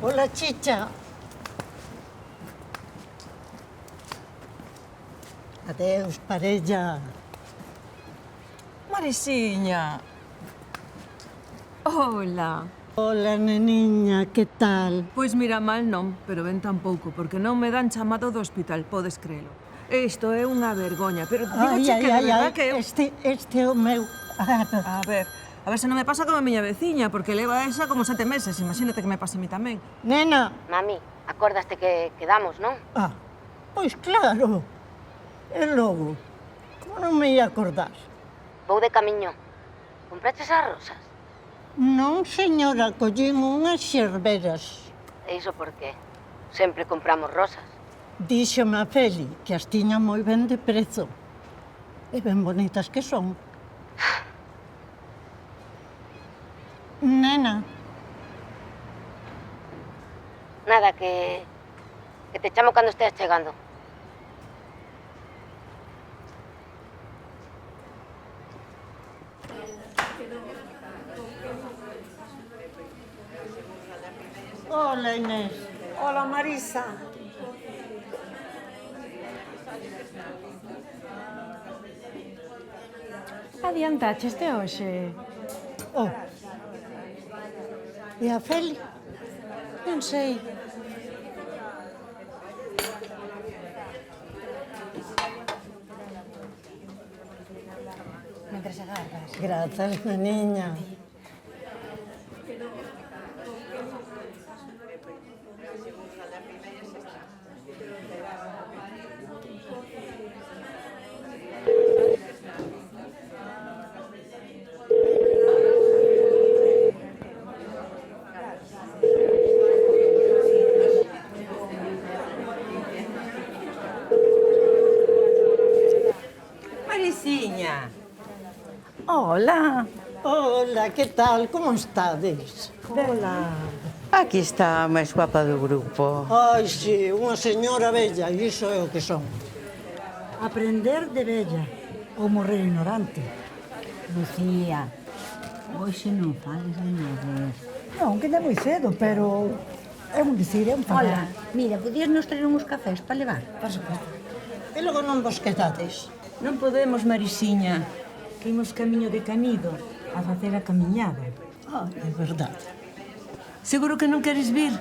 Hola, Chicha. Adeus, parella. Marisiña. Hola. Hola, neniña, que tal? Pois mira, mal non, pero ben tampouco, porque non me dan chamado do hospital, podes crelo. Isto é unha vergoña, pero digoche que de verdad que eu... Este é o meu. A ver se non me pasa como a miña veciña, porque leva esa como 7 meses, imagínate que me pase a mí tamén. Nena. Mami, acordaste que quedamos, non? Pois claro. E logo, como non me ia acordar? Vou de camiño. Compraches as rosas? Non, señora, collín unhas xerberas. E iso por qué? Sempre compramos rosas. Díxome a Feli que as tiña moi ben de prezo. E ben bonitas que son. Nena. Nada, que te chamo cando esteas chegando. Hola, Inés. Hola, Marisa. Adiantaxeste hoxe? E a Feli? Non sei. Mentres agarras. Grazas, neniña. Marisiña. Hola. Hola, que tal? Como estades? Hola. Aquí está a máis guapa do grupo. Ai, sí, unha señora bella, iso é o que son. Aprender de bella ou morrer ignorante. Lucía, hoxe non fales de morrer. Non, que ainda é moi cedo, pero é un dicir, é un Hola, falar. mira, podías nos traer uns cafés para levar? Por suposto. E logo non vos quedades. Non podemos, Marisiña, que imos camiño de Canido a facer a camiñada. É verdade. Seguro que non queres vir?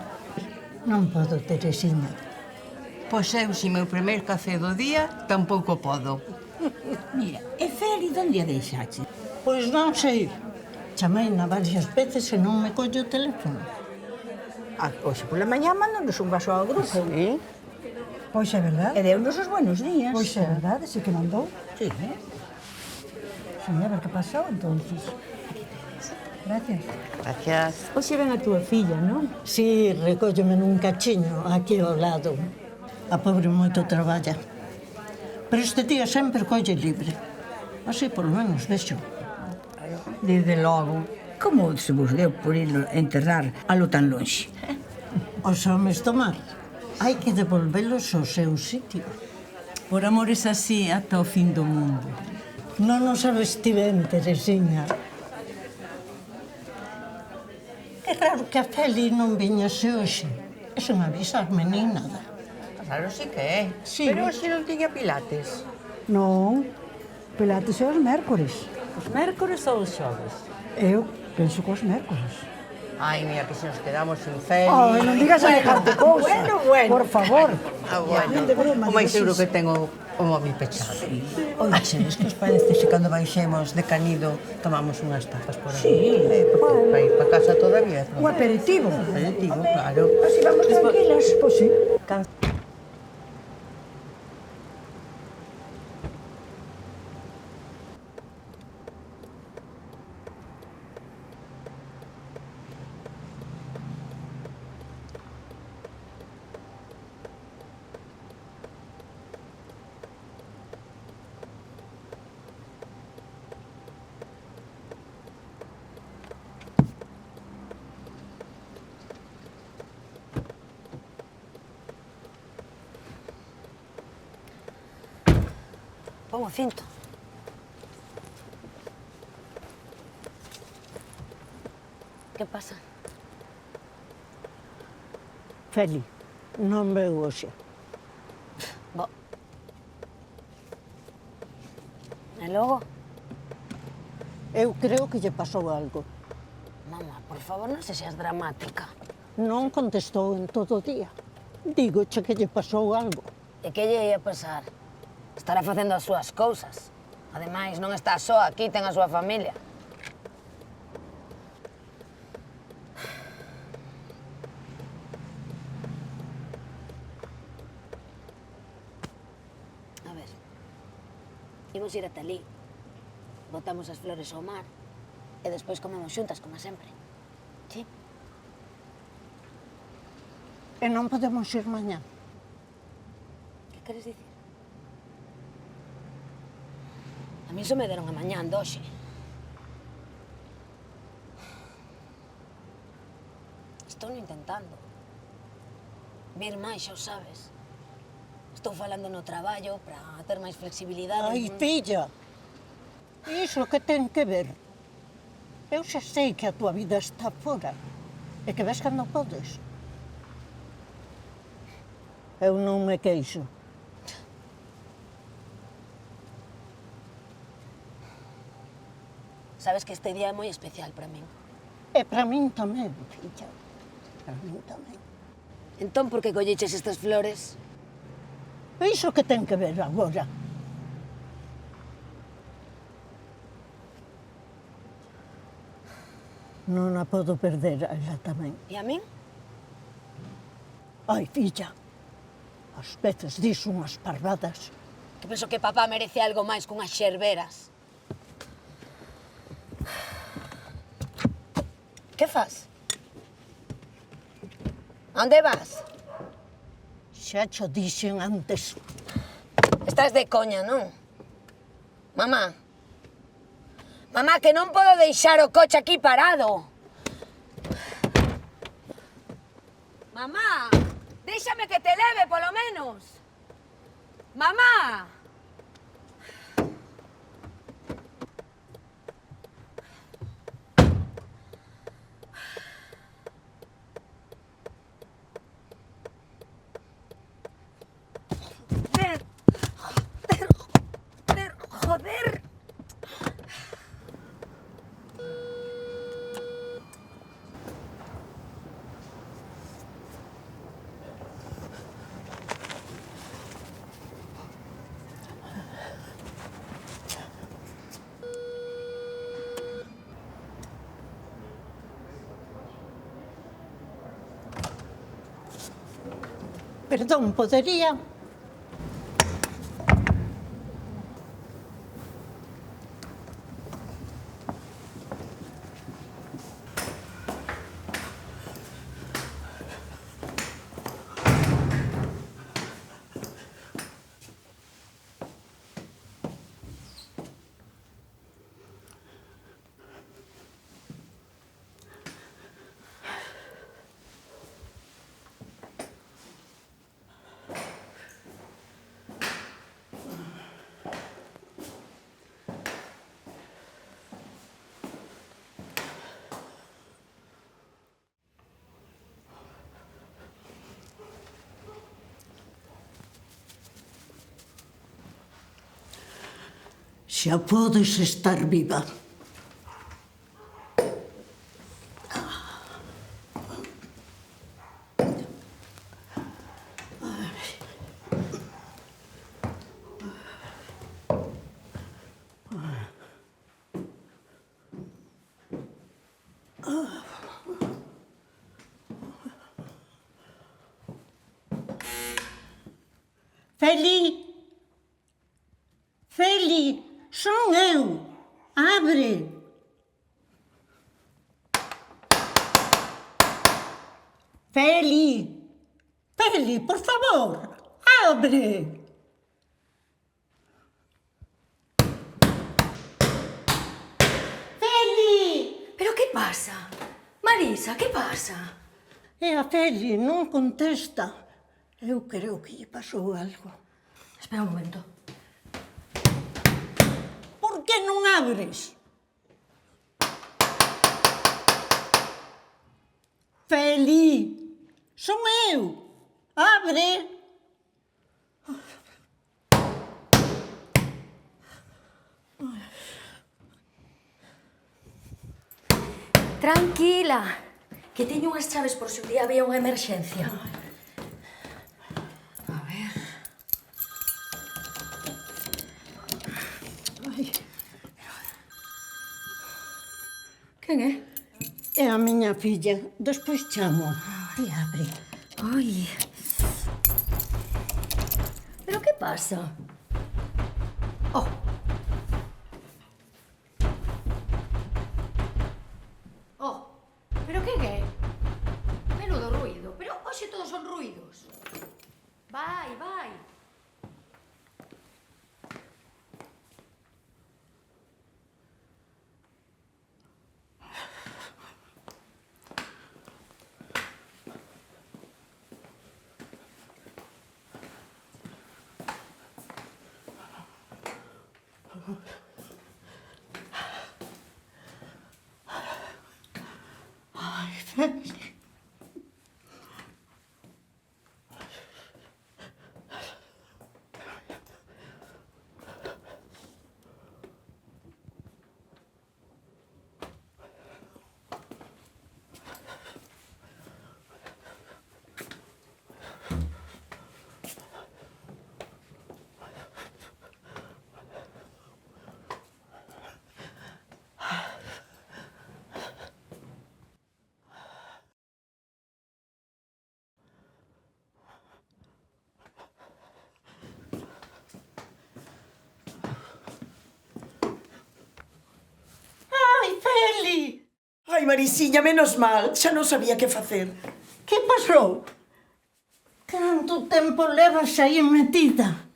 Non podo, Teresiña. Pois eu, se meu primeiro café do día, tampouco podo. Mira, e Feli, onde a deixaxe? Pois non sei. Chameina varias veces e non me collo o teléfono. Hoxe pola mañá mandanos un vaso ao grupo. Sí? Pois é verdade. E deu-nos os buenos días. Pois é verdade, sí que mandou. Sí, Sí, a ver que pasou, entonces. Gracias. Gracias. Hoxe ven a túa filla, non? Sí, recóllome nun cachiño aquí ao lado. A pobre moito traballa. Pero este día sempre colle libre. Así, por lo menos, vexo. Desde logo. Como se vos deu por ir enterrar alo tan lonxe? Os homes do mar. Hai que devolvelos ao seu sitio. Por amores así ata o fin do mundo. Non o sabes ti ben, Teresiña. É raro que a Feli non viñase hoxe. E sen avisarme nin nada. Claro, sí que é. Sí. Pero hoxe non tiña pilates. Non, Pilates é os mércores. Os mércores ou os xoves? Eu penso que os mércores. Ai, mira, que se nos quedamos sin Feli. Ai, non digas semejante cousa. Bueno. Por favor. Bueno, De broma, o máis dices seguro iso. que tengo o móvil pechado. Oixe, es que os parece se cando baixemos de Canido tomamos unhas tapas por aí? Sí. Para ir para casa todavía. Un aperitivo. Aperitivo, claro. Así vamos tranquilas. Pois sí. Pon o cinto. ¿Qué pasa? Feli, non veu hoxe. Bo. E logo? Eu creo que lle pasou algo. Mamá, por favor, non se seas dramática. Non contestou en todo o día. Dígoche que lle pasou algo. E que lle ia pasar? Estará facendo as súas cousas. Ademais, non está só aquí, ten a súa familia. A ver, imos ir ata ali, botamos as flores ao mar e despois comemos xuntas, como sempre. Sí? E non podemos ir mañá. Que queres dicir? A mí só me deron a mañá de hoxe. Estou intentando. Vir máis, xa o sabes. Estou falando no traballo para ter máis flexibilidade. Ai, filla, iso que ten que ver? Eu xa sei que a tua vida está fora e que ves cando podes. Eu non me queixo. Sabes que este día é moi especial para min. E para min tamén, filla. Para min tamén. Entón, por que colleches estas flores? Iso que ten que ver agora? Non a podo perder a ela tamén. E a min? Ai, filla, ás veces dis unhas parvadas. Que penso que papá merece algo máis que unhas xerberas. Que fas? Onde vas? Xa cho dixen antes. Estás de coña, non? Mamá. Mamá, que non podo deixar o coche aquí parado. Mamá, déxame que te leve, polo menos. Mamá. Joder. Perdón, podería? Xa podes estar viva. Feli! Feli! Son eu! Abre! Feli! Feli, por favor! Abre! Feli! Pero que pasa? Marisa, que pasa? E a Feli non contesta. Eu creo que lle pasou algo. Espera un momento. Por que non abres? Feli, Son eu. Abre. Tranquila, que teño unhas chaves por se un día había unha emerxencia. A ver... Ai, Quen é? é a miña filla. Despois chamo. Ai, abre. Ai... Pero que pasa? Oh. Oh, pero quen é? Menudo ruido. Pero hoxe todos son ruidos. Vai, vai. Ai, Feli. Ai, Feli. Ai, Marisiña, menos mal, xa non sabía que facer. Que pasou? Canto tempo levas aí metida?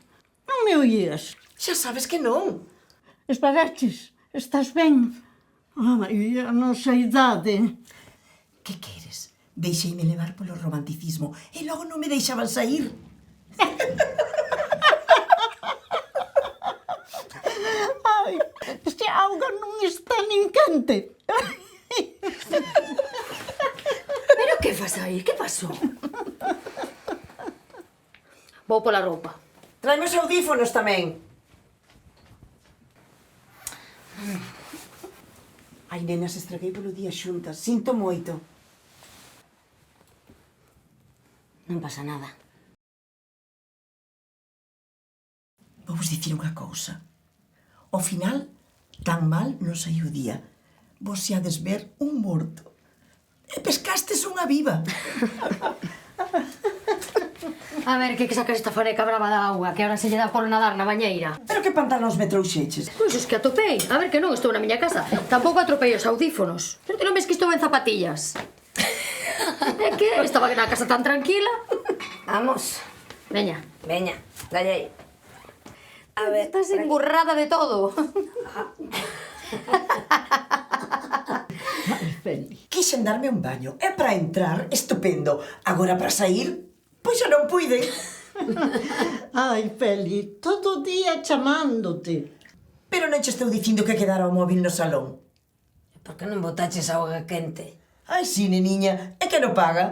Non me oías? Xa sabes que non. Espagaches? Estás ben? Ai, a nosa idade. Que queres? Deixeime levar polo romanticismo e logo non me deixaban sair. Ai, se a auga non está nin quente. Pero que fas aí? Que pasou? Vou pola roupa. Traeme os audífonos tamén. Ai, nenas, estraguei polo día xuntas. Sinto moito. Non pasa nada. Vou vos dicir unha cousa. Ao final, tan mal non saiu o día. Vos xeades ver un morto. E pescastes unha viva. A ver, que sacas esta faneca brava da auga, que ahora se lle dá por nadar na bañeira. Pero que pantalóns me trouxeches? Pois os que atopei. A ver, que non estou na miña casa. Tampouco atropei os audífonos. Pero ti non ves que estou en zapatillas? É que estaba na casa tan tranquila. Vamos. Veña. Veña, dalle aí. A ver, Estás engurrada de todo. Ai, Feli. Quixen darme un baño. E para entrar, estupendo. Agora para sair, pois xa non puide. Ai, Feli, todo o día chamándote. Pero non che estou dicindo que quedara o móvil no salón. por que non botaches auga quente? Ai, sí, neniña, é que non paga.